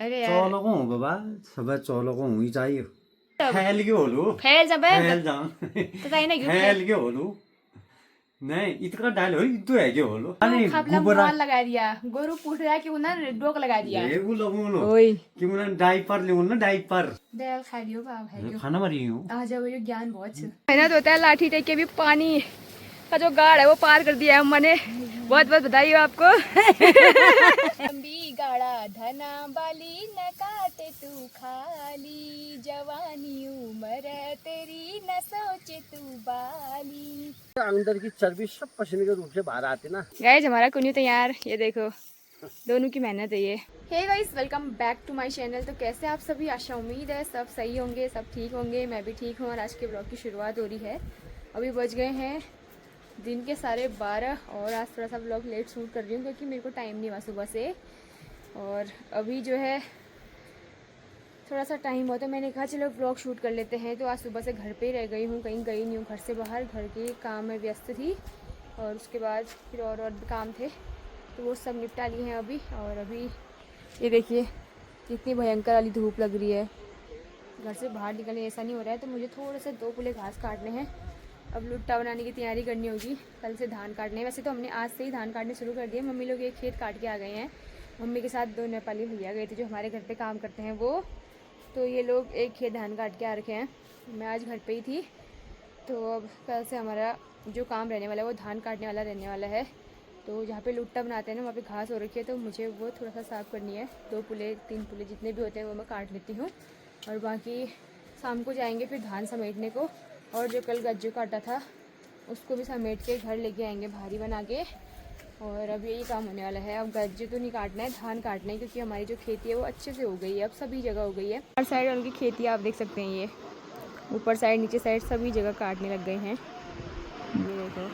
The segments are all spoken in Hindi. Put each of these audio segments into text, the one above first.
अरे यार चौलोको हूँ बाबा सबै चौलोको हुँ चाहियो फैल के होलू फैल जब फैल जाऊं तो ताई ना क्यों फैल के होलू नहीं इतना डाल हो इतो है के होलू तू खापला मुआन लगा दिया गोरू पूछ रहा है कि उन्हें डोक लगा दिया ये वो लगूनो ओए कि मुना डाइपर ले ना डाइपर देल खा लियो बाप है खाना मरी हूँ आ जाओ ये ज्ञान बहुत मेहनत होता है लाठी टेक के भी पानी का जो गाड़ है वो पार कर दिया है अम्मा ने बहुत बहुत बधाई हो आपको लंबी गाड़ा धना बाली न काटे तू खाली जवानी उम्र तेरी न सोचे तू बाली अंदर की चर्बी सब पसीने के रूप से बाहर आती ना। गाइस हमारा कुन्नू तैयार ये देखो दोनों की मेहनत है ये। Hey guys welcome back to my channel. तो कैसे आप सभी, आशा उम्मीद है सब सही होंगे, सब ठीक होंगे। मैं भी ठीक हूँ और आज के ब्लॉग की शुरुआत हो रही है। अभी बज गए हैं दिन के 12:30 और आज थोड़ा सा ब्लॉग लेट शूट कर रही हूँ क्योंकि मेरे को टाइम नहीं हुआ सुबह से। और अभी जो है थोड़ा सा टाइम हुआ तो मैंने कहा चलो ब्लॉग शूट कर लेते हैं। तो आज सुबह से घर पे ही रह गई हूँ, कहीं गई नहीं हूँ घर से बाहर। घर के काम में व्यस्त थी और उसके बाद फिर और भी काम थे तो वो सब निपटा लिए हैं अभी। और अभी ये देखिए कितनी भयंकर वाली धूप लग रही है, घर से बाहर निकलने ऐसा नहीं हो रहा है। तो मुझे थोड़े से 2 पुले घास काटने हैं। अब लुट्टा बनाने की तैयारी करनी होगी, कल से धान काटने हैं। वैसे तो हमने आज से ही धान काटने शुरू कर दिए। मम्मी लोग एक खेत काट के आ गए हैं, मम्मी के साथ 2 नेपाली भैया गए थे जो हमारे घर पे काम करते हैं वो। तो ये लोग एक खेत धान काट के आ रखे हैं। मैं आज घर पे ही थी। तो अब कल से हमारा जो काम रहने वाला है वो धान काटने वाला रहने वाला है। तो जहाँ पे लुट्टा बनाते हैं ना वहाँ पे घास हो रखी है तो मुझे वो थोड़ा सा साफ़ करनी है। 2 पुले 3 पुले जितने भी होते हैं वो मैं काट लेती हूँ और बाकी शाम को जाएंगे फिर धान समेटने को। और जो कल गज्जू काटा था उसको भी समेट के घर लेके आएंगे भारी बना के। और अब यही काम होने वाला है। अब गज्जू तो नहीं काटना है, धान काटना है क्योंकि हमारी जो खेती है वो अच्छे से हो गई है, अब सभी जगह हो गई है। हर साइड उनकी खेती आप देख सकते हैं, ये ऊपर साइड नीचे साइड सभी जगह काटने लग गए हैं। ये देखो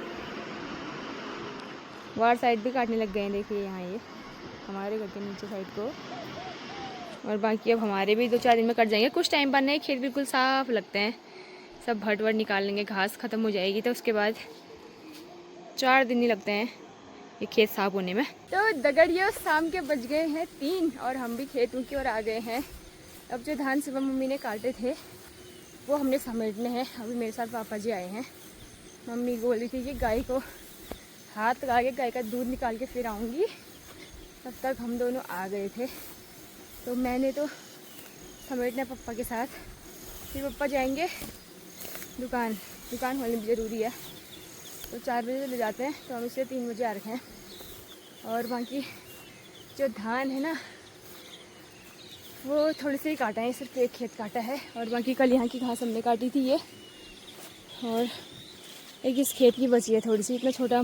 वार साइड भी काटने लग गए हैं, देखिए यहाँ ये हमारे घर के नीचे साइड को। और बाकी अब हमारे भी 2-4 दिन में कट जाएंगे। कुछ टाइम बाद नहीं खेत बिल्कुल साफ लगते हैं, सब भट वट निकाल लेंगे, घास ख़त्म हो जाएगी तो उसके बाद 4 दिन ही लगते हैं ये खेत साफ होने में। तो दगड़ियों शाम के बज गए हैं 3 और हम भी खेतों की ओर आ गए हैं। अब जो धान सुबह मम्मी ने काटे थे वो हमने समेटने हैं। अभी मेरे साथ पापा जी आए हैं। मम्मी बोल रही थी कि गाय को हाथ लगा के गाय का दूध निकाल के फिर आऊँगी, तब तक हम दोनों आ गए थे। तो मैंने तो समेटना पप्पा के साथ, फिर पप्पा जाएंगे दुकान होनी भी ज़रूरी है। तो 4 बजे ले जाते हैं तो हम इससे 3 बजे आ रखे हैं। और बाकी जो धान है ना वो थोड़े से ही काटा है, सिर्फ एक खेत काटा है। और बाकी कल यहाँ की घास हमने काटी थी ये, और एक इस खेत की बची है थोड़ी सी। इतना छोटा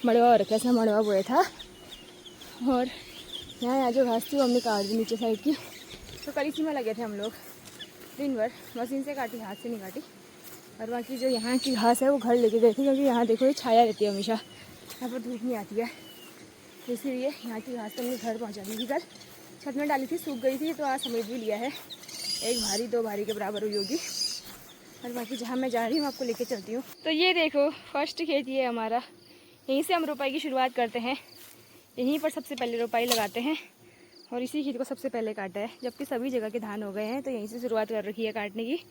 मड़वा रखा है, मड़वा बोया था। और यहाँ जो घास थी वो हमने काट दी नीचे साइड की। तो कल इसी में लगे थे हम लोग दिन भर, मशीन से काटी, हाथ से नहीं काटी। और बाकी जो यहाँ की घास है वो घर लेके गए थे क्योंकि यहाँ देखो ये छाया रहती है हमेशा, यहाँ पर धूप नहीं आती है। तो इसीलिए यहाँ की घास तो हमने घर पहुँचा दी थी। कल छत में डाली थी, सूख गई थी, तो आज समेट भी लिया है। 1 भारी 2 भारी के बराबर हुई होगी। और बाकी जहाँ मैं जा रही हूँ आपको लेके चलती हूँ। तो ये देखो फर्स्ट खेत ये है हमारा, यहीं से हम रोपाई की शुरुआत करते हैं। यहीं पर सबसे पहले रोपाई लगाते हैं और इसी खेत को सबसे पहले काटा है। जबकि सभी जगह के धान हो गए हैं तो यहीं से शुरुआत कर रखी है काटने की।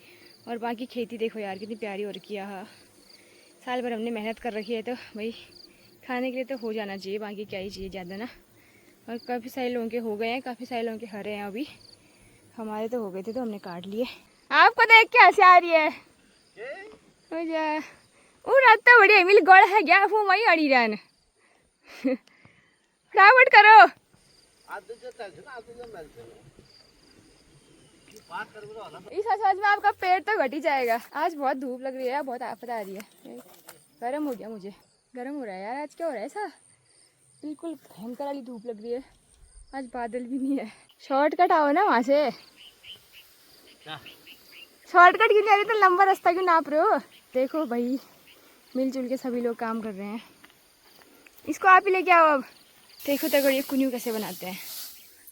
और बाकी खेती देखो यार कितनी प्यारी हो रखी है। हाँ, साल भर हमने मेहनत कर रखी है तो भाई खाने के लिए तो हो जाना चाहिए, बाकी क्या ही चाहिए ज़्यादा ना। और काफ़ी सारे लोगों के हो गए हैं, काफ़ी सारे लोगों के हरे हैं अभी। हमारे तो हो गए थे तो हमने काट लिए। आपको देख के हंसी आ रही है वो रात तो बड़ी मिल गड़ है क्या वो वही अड़ी रहन फटाफट करो। इस आवाज में आपका पेट तो घट ही जाएगा। आज बहुत धूप लग रही है, बहुत आफत आ रही है। गर्म हो गया, मुझे गर्म हो रहा है यार। आज क्या हो रहा है ऐसा, बिल्कुल भयंकर वाली धूप लग रही है। आज बादल भी नहीं है। शॉर्टकट आओ ना वहाँ से। शॉर्टकट क्यों नहीं आ रही, तो लंबा रास्ता क्यों नाप रहे हो। देखो भाई मिलजुल के सभी लोग काम कर रहे हैं। इसको आप ही लेके आओ अब। देखो तक ये कुन्यू कैसे बनाते हैं,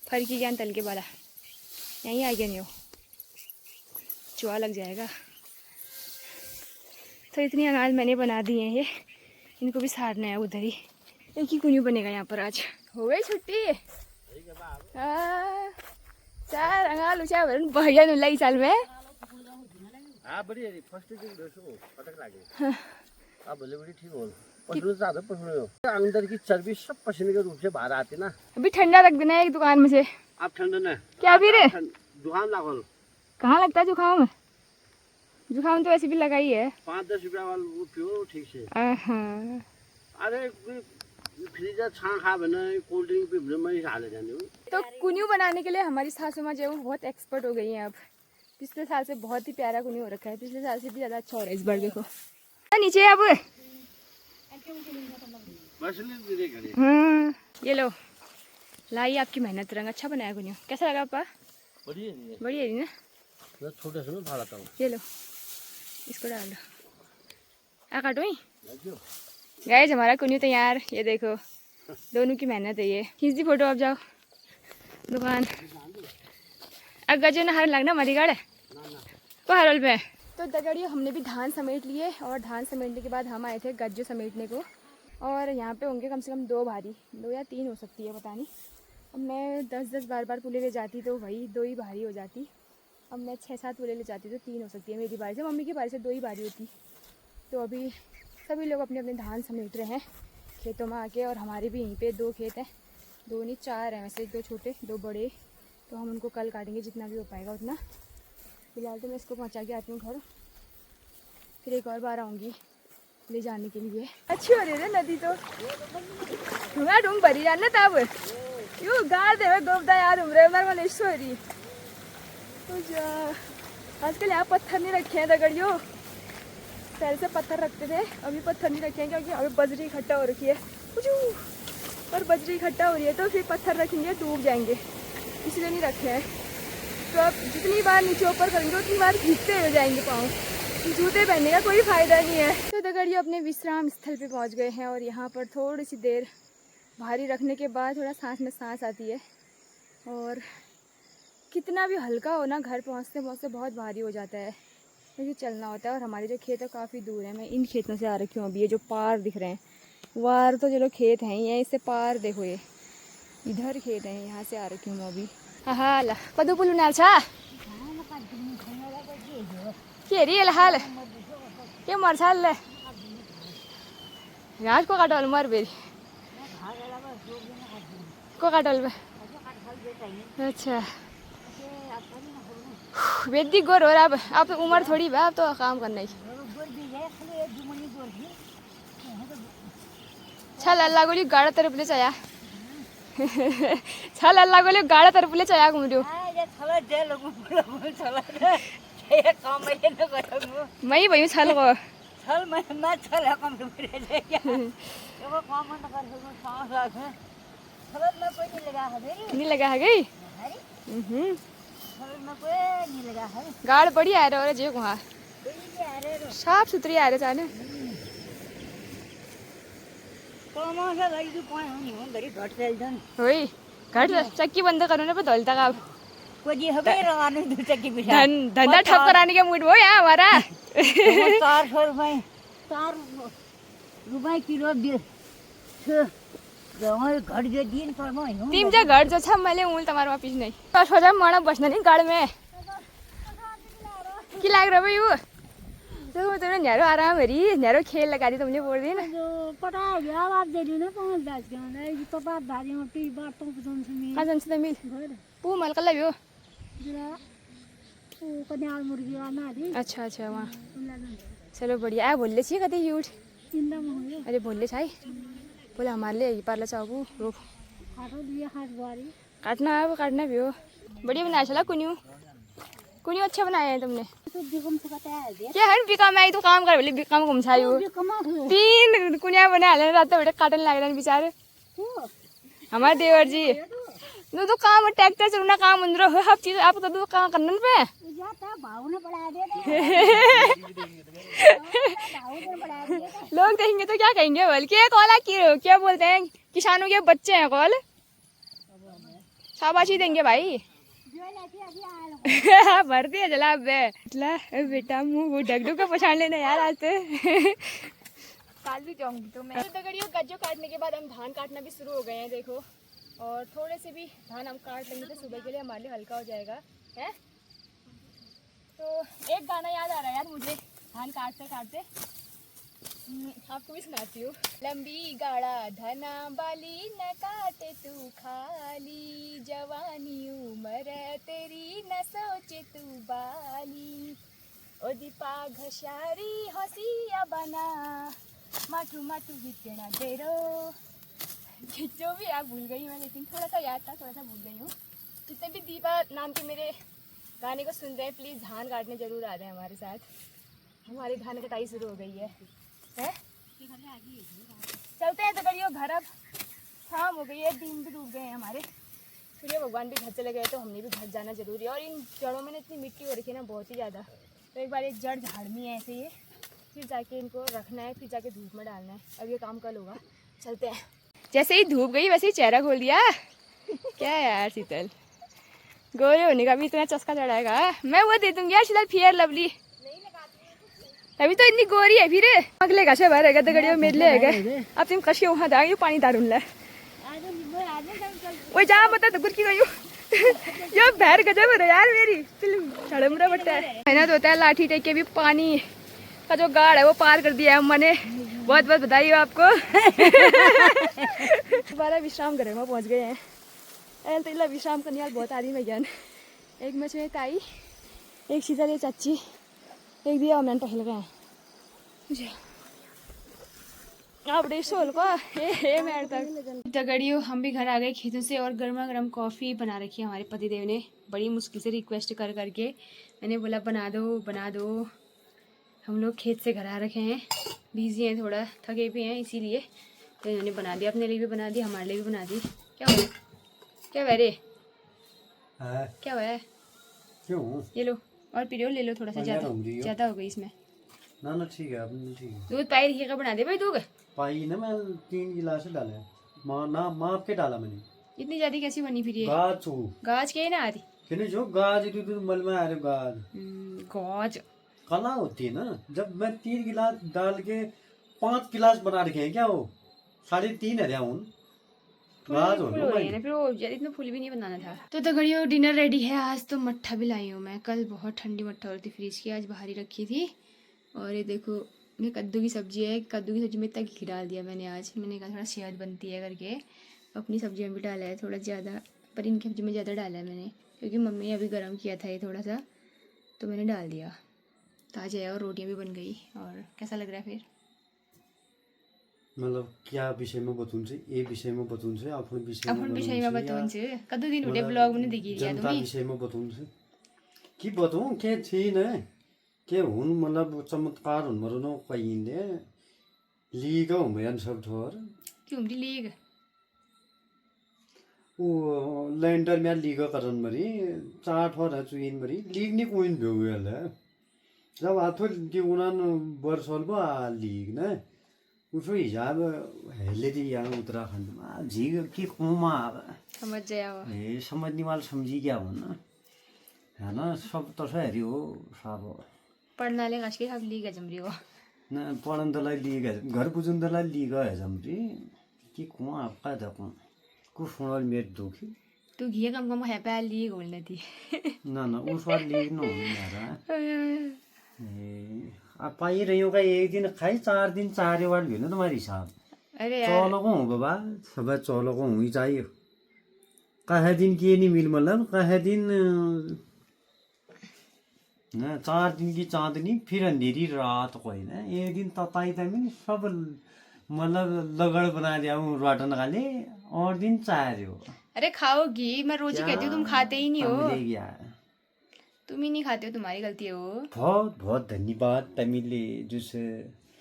फर की ज्ञान तल के वाला। यहीं आ गया नहीं हो, चुहा लग जाएगा। तो इतनी अनाज मैंने बना दी है, ये इनको भी सारना है उधर ही। एक ही कुन्यू बनेगा यहाँ पर। आज हो गई छुट्टी। चाल ऊंचा भरन भैया नुलाई चाल में हाँ बड़ी है फर्स्ट दिन देखो पटक लागे अब भले बड़ी ठीक हो पसंद ज्यादा पसंद हो अंदर की चर्बी सब पसीने के रूप से बाहर आती ना। अभी ठंडा रख देना एक दुकान में से। आप ठंडा ना क्या भी रे जुकाम लागल कहाँ लगता है जुकाम? जुकाम तो वैसे भी लगा ही है। 5-10 रुपया वाला वो पियो ठीक से। अरे फ्रीजर छा खा बना कोल्ड ड्रिंक पे ब्रह्म हाले जाने। तो कुन्यू बनाने के लिए हमारी सासू माँ जो है वो बहुत एक्सपर्ट हो गई हैं अब। पिछले साल से बहुत ही प्यारा कुन्यू हो रखा है, पिछले साल से भी ज़्यादा अच्छा हो रहा है इस बार। देखो नीचे अब ये लो लाई आपकी मेहनत रंग अच्छा बनाया कुन्यू। कैसा लगा पापा? बढ़िया है ना। छोटे से ना था ये लो इसको डाल दो। आ काटो ही गाइस हमारा कुन्यू तैयार। ये देखो दोनों की मेहनत है ये। खींच दी फोटो। अब जाओ दुकान। अब गजो ना हर लगना मरीगढ़ को हरोल पे। तो दगड़ियों हमने भी धान समेट लिए और धान समेटने के बाद हम आए थे गज्जो समेटने को। और यहाँ पे होंगे कम से कम 2 भारी, 2 या 3 हो सकती है पता नहीं। अब मैं 10-10 बार पुले ले जाती तो वही 2 ही भारी हो जाती। अब मैं 6-7 पुले ले जाती तो 3 हो सकती है मेरी बारी से। मम्मी की बारी से 2 ही भारी होती। तो अभी सभी लोग अपने अपने धान समेट रहे हैं खेतों में आके। और हमारे भी यहीं पे 2 खेत हैं, 2 नहीं 4 हैं वैसे, 2 छोटे 2 बड़े। तो हम उनको कल काटेंगे जितना भी हो पाएगा उतना। फिलहाल तो मैं इसको पहुंचा के आती हूँ घर, फिर एक और बार आऊँगी ले जाने के लिए। अच्छी हो रही है नदी तो ढूंगा ढूंग भरी जाना तब यू गाड़ दे गोबदा याद उमरे मेरे वाले हो रही। तो आजकल यहाँ पत्थर नहीं रखे हैं दगड़ियों, पहले से पत्थर रखते थे, अभी पत्थर नहीं रखे हैं क्योंकि अभी बजरी इकट्ठा हो रखी है। और बजरी इकट्ठा हो रही है तो फिर पत्थर रखेंगे डूब जाएंगे, इसलिए नहीं रखे हैं। तो अब जितनी बार नीचे ऊपर करेंगे उतनी बार भीगते हो जाएंगे पाँव, जूते पहनने का कोई फ़ायदा नहीं है। तो दगड़ियों अपने विश्राम स्थल पे पहुंच गए हैं और यहाँ पर थोड़ी सी देर भारी रखने के बाद थोड़ा सांस में सांस आती है। और कितना भी हल्का हो ना घर पहुँचते पहुँचते बहुत भारी हो जाता है क्योंकि चलना होता है। और हमारे जो खेत है काफ़ी दूर है, मैं इन खेतों से आ रखी हूँ। अभी ये जो पार दिख रहे हैं वार तो चलो खेत हैं ही है, इससे पार देखो ये इधर खेत हैं, यहाँ से आ रखी हूँ अभी। हाँ ला पदू पुल उनाल छा के री हाल के मर्छ ले घाँस को काटल मर बेरी को काटल बे। अच्छा बेदी गोर हो रहा अब तो उम्र थोड़ी बा, अब तो काम करना ही। छल अल्लाह गोली गाड़ा तरफ ले चाया छल अल्लाह गोली गाड़ा तरफ ले चाया घूम रही मैं भई छल को छल मैं छल कम नहीं लगा है गई गाड़ बड़ी आ रहा है जे वहाँ साफ सुथरी आ रहे जाने वही घट चक्की बंद करो ना पे धोलता का धंधा ठप कराने के मूड वो है हमारा। 400 रुपए 4 रुपए किलो घर जो दिन पर तिम चाहिँ घर जो छ मैले उल तमारो वापिस नै सोझा मणा बस्न नि गाड में की लाग रहा यो तो तुमने न्यारो आराम हरी न्यारो खेल लगा दी तुमने बोल दी ना पता गया आप दे दी ना 5 10 के ना ये तो बात भारी मोटी बात तो पसंद से मिल कजन से मिल पू मल कल्ला यो जरा ओ कन्याल मुर्गी आना दी। अच्छा अच्छा वहाँ चलो बढ़िया बोल ले छी कति यूट इंदा में अरे बोल ले छाई बोले हमारे लिए पार्ला चाहू रोक काटो दिया हाथ बारी काटना है वो काटना भी हो। बढ़िया बनाया चला कुन्यू कुन्यू अच्छा बनाया है तुमने। तो बिकम से बताया दे क्या है बिकम आई तो काम कर बोले बिकम घुमछायो बिकम 3 कुनिया बना ले रात बेटे काटन लग रहा बेचारे हमारे देवर जी तो काम ट्रैक्टर चलना काम अंदर हो हर चीज आप तो काम करना पे जाता भाव ने बढ़ा दे लोग देखेंगे तो क्या कहेंगे बल्कि कॉल क्या बोलते हैं किसानों के बच्चे हैं कॉल शाबाशी देंगे भाई भरती है जला बेटा मुँह ढगडू का पछाड़ लेना यार आज तो काल भी जाऊंगी तो मैं। दगड़ियों गज्जो काटने के बाद हम धान काटना भी शुरू हो गए हैं। देखो और थोड़े से भी धान हम काट लेंगे तो सुबह के लिए हमारे लिए हल्का हो जाएगा है। तो एक गाना याद आ रहा है यार मुझे धान काटते काटते, आपको भी सुनाती हूँ। लंबी गाड़ा धना बाली न काटे तू खाली, जवानी उमर तेरी न सोचे तू बाली, ओ दीपा घशारी हसिया बना माठू माठू बितना देरो। जो भी आप भूल गई मैं, लेकिन थोड़ा सा याद था, थोड़ा सा भूल गई हूँ। जितने भी दीपा नाम के मेरे गाने को सुन रहे हैं प्लीज़ धान काटने ज़रूर आ जाए हमारे साथ। हमारी धान कटाई शुरू हो गई है। चलते हैं तो करियो घर, अब शाम हो गई है, दिन भी डूब गए हैं हमारे। फिर भगवान भी घर चले गए तो हमने भी घर जाना जरूरी है। और इन जड़ों में इतनी मिट्टी हो रखी है ना बहुत ही ज़्यादा, तो एक बार एक जड़ झाड़नी है ऐसे ही, फिर जाके इनको रखना है, फिर जाके धूप में डालना है। अब ये काम कल होगा। चलते हैं। जैसे ही धूप गई वैसे ही चेहरा खोल दिया। क्या है यार शीतल, गोरे होने का भी इतना चस्का चढ़ाएगा। मैं वो दे दूंगी यार शीतल, फेयर लवली। अभी तो इतनी गोरी है, फिर अगले का से भरेगा तो गड़ियों मेरे लिए अब तुम कश के वहाँ दागी पानी दारून ला वो जा बता तो की गई यो भैर गजब है यार मेरी छड़मड़ा बट्टा है। मेहनत होता है, लाठी टेक के भी पानी का जो गाड़ है वो पार कर दिया है अम्मा ने। बहुत बहुत बधाई हो आपको। दोबारा विश्राम घर में पहुँच गए हैं। तो विश्राम करने वाले बहुत आदमी ज्ञान, एक में से ताई, एक शीतल चाची, एक दिया मैंने टहल गए हैं मुझे आप सोल को मैं तक दगड़ियों। हम भी घर आ गए खेतों से और गर्मा गर्म कॉफ़ी बना रखी है हमारे पतिदेव ने, बड़ी मुश्किल से रिक्वेस्ट कर करके। मैंने बोला बना दो बना दो। हम लोग खेत से घर आ रखे हैं, बिजी हैं, थोड़ा थके भी हैं, इसीलिए तो इन्होंने बना दिया, अपने लिए भी बना दी, हमारे लिए भी बना दी। क्या हुआ, क्या हुआ रे, क्या हुआ है? क्यों? ये लो और पीरियो ले लो, थोड़ा सा ज़्यादा हो गई इसमें। ना ना ठीक है, अपने ठीक है। दूध पाई रखिएगा, बना दे भाई दूध। पाई ना मैं 3 गिलास डाले, माप के डाला मैंने। इतनी ज्यादा कैसी बनी फिर ये? गाज गाज के ना आती किने जो गाज तो मल में आ रहे गाज गाज कला होती है ना। जब मैं 3 गिलास डाल के 5 गिलास बना रखे हैं क्या, वो 3.5 है उन गाज हो रही है, फिर वो इतना फुल भी नहीं बनाना था। तो दगड़ियों डिनर रेडी है। आज तो मट्ठा भी लाई हूँ मैं, कल बहुत ठंडी मट्ठा होती फ्रिज की, आज बाहर ही रखी थी। और ये देखो ये कद्दू की सब्जी है, कद्दू की सब्जी में इतना घी डाल दिया मैंने आज। मैंने कहा थोड़ा सेहत बनती है करके, अपनी सब्जी में भी डाला है थोड़ा ज़्यादा, पर इनकी सब्जी में ज़्यादा डाला है मैंने, क्योंकि मम्मी ने अभी गर्म किया था ये थोड़ा सा, तो मैंने डाल दिया ताज़ा है। और रोटियाँ भी बन गई। और कैसा लग रहा है फिर? मतलब क्या विषय में बताऊं से, ए विषय में बताऊं से, अपन विषय में बताऊं से कद्दू दिन उठे ब्लॉग में देखी लिया जनता विषय में बताऊं से कि बताऊं के छैन के हुन, मतलब चमत्कार हुन मरो न कहिने लीग हो मेन सब ठोर क्यों लीग ओ लैंडर में लीग करन मरी 4 ठोर है चुइन मरी लीग नि कोइन भेल है। जब आथो कि उनान वर्षल बा लीग न उसो हिसाब हेले दी यहाँ उत्तराखंड में झील की कुमा समझ जाया हो ए समझने वाला समझी क्या हो ना, है ना। सब तो सही हो सब पढ़ना ले कश के सब लीग है जमरी हो न पढन तलाई लीग है, घर बुझन तलाई लीग है जमरी कि कुमा आपका देखो कुछ सुनल मेरे दुखी तू घी कम कम है पे लीग बोलने थी ना ना उस बार लीग न हो ए अब पाई रही होगा, एक दिन खाई 4 दिन 4 वाली हो ना तुम्हारी हिसाब। अरे यार चौलों को हूँ बाबा, सब चौलों को हूँ ही चाहिए। कहे दिन की नहीं मिल मतलब कहे दिन ना 4 दिन की चांदनी फिर अंधेरी रात कोई ना, एक दिन तताई तमी सब मतलब लगड़ बना दिया हूँ रोटन खाले और दिन 4 हो। अरे खाओ घी, मैं रोज ही कहती हूँ तुम खाते ही नहीं हो, हो तुम ही नहीं खाते हो, तुम्हारी गलती है वो। बहुत बहुत धन्यवाद तमिले जिस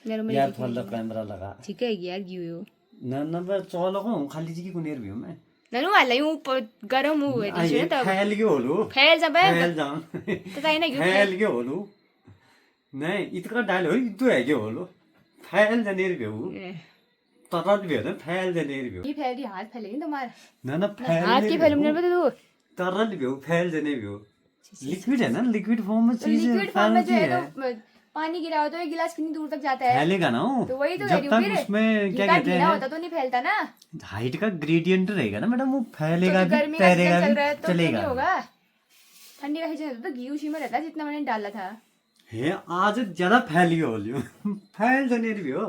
यार थोड़ा कैमरा लगा ठीक है यार घी हो ना ना चौलों को हूँ खाली जी को नेर भी हूँ मैं ननु वाला हूँ गरम हूँ तब फैल के होलू फैल जब फैल जाऊं तो ताई ना क्यों फैल के होलू नहीं इतना डाल हो इतो है के होलू फैल जनेर भी हूँ तरल भी हो ना फैल जनेर भी हो ये फैल रही हाथ फैलेगी तुम्हारा ना ना फैल हाथ की फैलूंगी ना तू तरल भी हो फैल जने भी हो लिक्विड है ना, लिक्विड फॉर्म में चीज लिक्विड फॉर्म में जो है तो पानी गिरा हो तो एक गिलास कितनी दूर तक जाता है? फैलेगा ना वो। तो वही तो जब तक उसमें क्या कहते हैं, हैं, होता तो नहीं फैलता ना। हाइट का ग्रेडियंट रहेगा ना मैडम, वो फैलेगा तो भी, गर्मी का तैरेगा सीजन चल भी, रहा है तो चलेगा। नहीं होगा। ठंडी का सीजन तो घी उसी में रहता है जितना मैंने डाला था। है आज ज्यादा फैली हो लियो फैल तो नहीं रही हो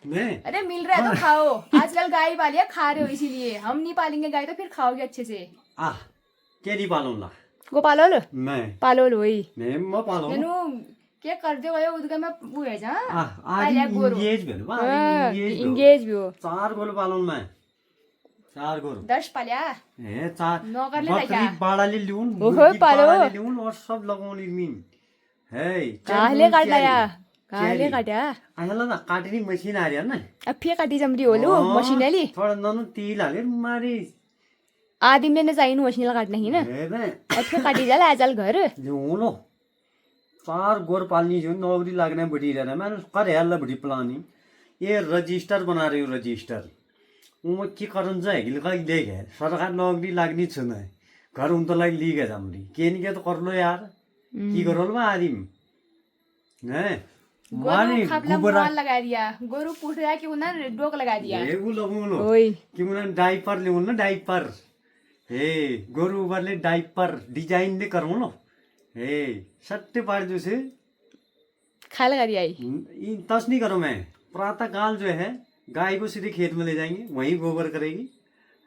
नहीं। अरे मिल रहा है तो खाओ। आजकल गाय पालिया खा रहे हो, इसीलिए हम नहीं पालेंगे गाय तो फिर खाओगे अच्छे से। क्या नहीं पालूंगा वो पालो लो, मैं पालो लो वही मैं पालूंगा ननु क्या करते हो उधर में वो है जा आदि इंगेज भेल बा इंगेज भी हो। 4 गोल पालूं मैं, 4 गोल 10 पाल्या ए 4 नौकर ले बकरी क्या बाडाले ल्याउन, ओहो, मुर्गी पालो। बाडाले ल्याउन और सब लगाउने मिन है। काहले काटाया काहले काट्या आयाला ना काट्ने मशीन आ रही है ना, अब फिर काटी जमरी होलू मशीनली थोड़ा ननु तेल हालेर मारी आदिमले ने चाहिए मशीनला काटना ही ना। है ना अब फिर काटी जाला आजल घर लो 4 गोर पालनी जो नौकरी लागने बड़ी रहना मैं कर यार बड़ी प्लानी ये रजिस्टर बना रही हूँ रजिस्टर वो की करन जाए कि लगा ले गए सरकार नौकरी लागनी छुन है घर उन तो लाग ली गए जामरी के नहीं के तो कर लो यार की करो लो आदिम हैं गोरू खापला माल लगा दिया, गोरू पूछ रहा है कि उन्हें डोक लगा दिया। ये वो लगू लो ओए कि उन्हें डाइपर ले ना डाइपर हे गोरू वाले डाइपर डिजाइन ले करूँ लो हे सट्टे पार जो से खा लगा दिया तस नहीं करो मैं प्रातः काल जो है गाय को सीधे खेत में ले जाएंगे, वहीं गोबर करेगी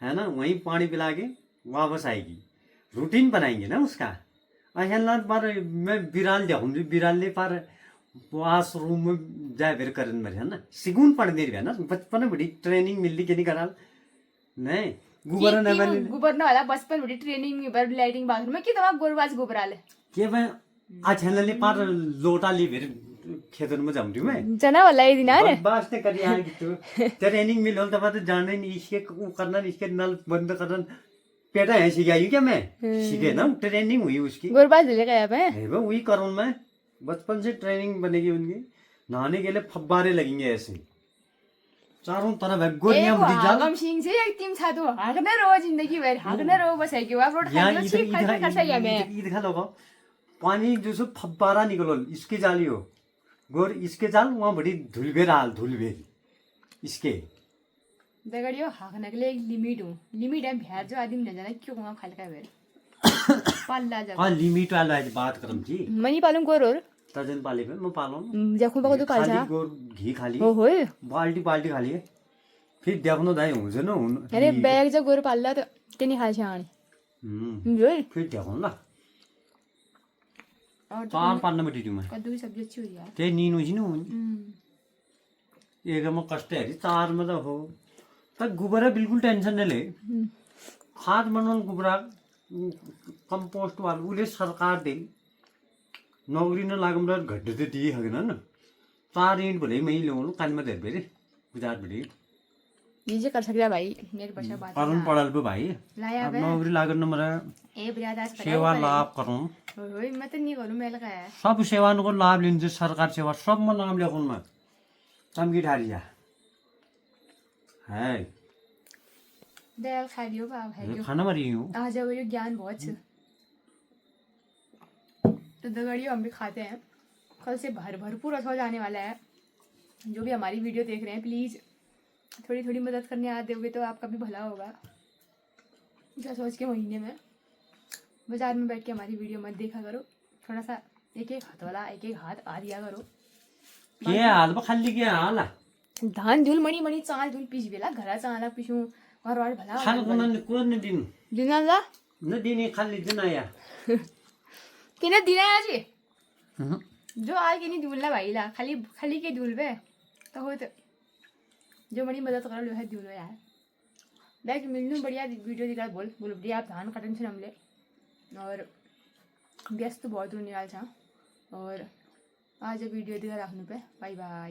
है ना, वहीं पानी पिला के वापस आएगी, रूटीन बनाएंगे ना उसका। अहला पर मैं बिराल जाऊंगी बिराल पर वॉशरूम में जाए फिर करन मेरे है ना सिगुन पढ़ने रही है ना बचपन में बड़ी ट्रेनिंग मिलती के नहीं कराल नहीं गुबर ने मैंने गुबर ना वाला बचपन बड़ी ट्रेनिंग में बर लाइटिंग बाथरूम में कि तमा गोरवाज गुबराले के मैं अच्छा ले पर लोटा ली फिर खेतन में जाऊंगी मैं जना वाला ये दिन आ रे बस ने करी आ कि तो ट्रेनिंग मिल होल तब तो जाने नहीं इसके करना इसके नल बंद करना पेटा है सिखाई क्या मैं सीखे ना ट्रेनिंग हुई उसकी गोरवाज ले गया मैं वही करूँ मैं बचपन से ट्रेनिंग बनेगी उनकी नहाने के लिए फब्बारे लगेंगे ऐसे चारों तरफ है गोरियां बड़ी जाल हम सिंह से एक टीम था तो हागने रो जिंदगी भर हागने रो बस है कि आप रोड खाने से खाना कैसा है मैं दिखा लोगो पानी जो सो फब्बारा निकलो इसके जाली हो गोर इसके जाल वहां बड़ी धुलबेर हाल धुलबेर इसके दगड़ियो हागने के लिए एक लिमिट है भैर जो आदमी न जाने क्यों वहां खाल का बेर पाल्ला जा हां लिमिट वाला है बात करम जी मनी पालूं गोरोर तजन पाले पे मैं पालो जखु बको तो पाल जा गोर घी खाली हो होय बाल्टी खाली है फिर देखनो दाई हुन्छ न हुन अरे बैग जो गोर पाल्ला तो तेनी खा छान जोई फिर देखो ना और चार पालने में टीटू में कद्दू की सब्जी अच्छी हुई यार ते नीन हुई न एक में कष्ट है चार में तो हो तक गुब्बारा बिल्कुल टेंशन नहीं ले खाद बनवन गुब्बारा कंपोस्ट वाला उले सरकार दे नौकरी न लागम र घट्टे ते दिए हगन न 4 ईंट भले मैं ल्याउनु कान में धर बेरे गुजार बड़ी ये जे कर सकता भाई मेरे बच्चा बात करुन पड़ल पे भाई लाया अब नौकरी लागन न मरा ए ब्यादास सेवा लाभ करूं ओए मैं तो नहीं करूं मैं लगाया सब सेवा को लाभ लिन्छ सरकार सेवा सब में नाम लेखुन में चमकी ढारिया है दयाल खा लियो बाप है यो खाना मरी हूँ आज वो यो ज्ञान बहुत है तो दगड़ियों हम भी खाते हैं कल से भरपूर अच्छा जाने वाला है। जो भी हमारी वीडियो देख रहे हैं प्लीज़ थोड़ी थोड़ी मदद करने आ दोगे तो आपका भी भला होगा। क्या सोच के महीने में बाजार में बैठ के हमारी वीडियो मत देखा करो, थोड़ा सा एक एक हाथ वाला एक एक हाथ आ दिया करो। के हाल बा खाली के हाल धान धुल मणी मणी चाल धुल पिस बेला घरा चाला पिसू घर वाल भला खाना कोन कोन दिन दिनाला न दिने खाली दिन आया किने दिना आजी जो आज के नहीं धुलना भाई ला खाली खाली के धुल बे तो हो तो जो बड़ी मदद कर लो है धुलो यार देख मिलनू बढ़िया वीडियो दिखा बोल बढ़िया आप धान कटन से हमले और व्यस्त बहुत होने वाला था और आज वीडियो दिखा रखने पे बाय बाय।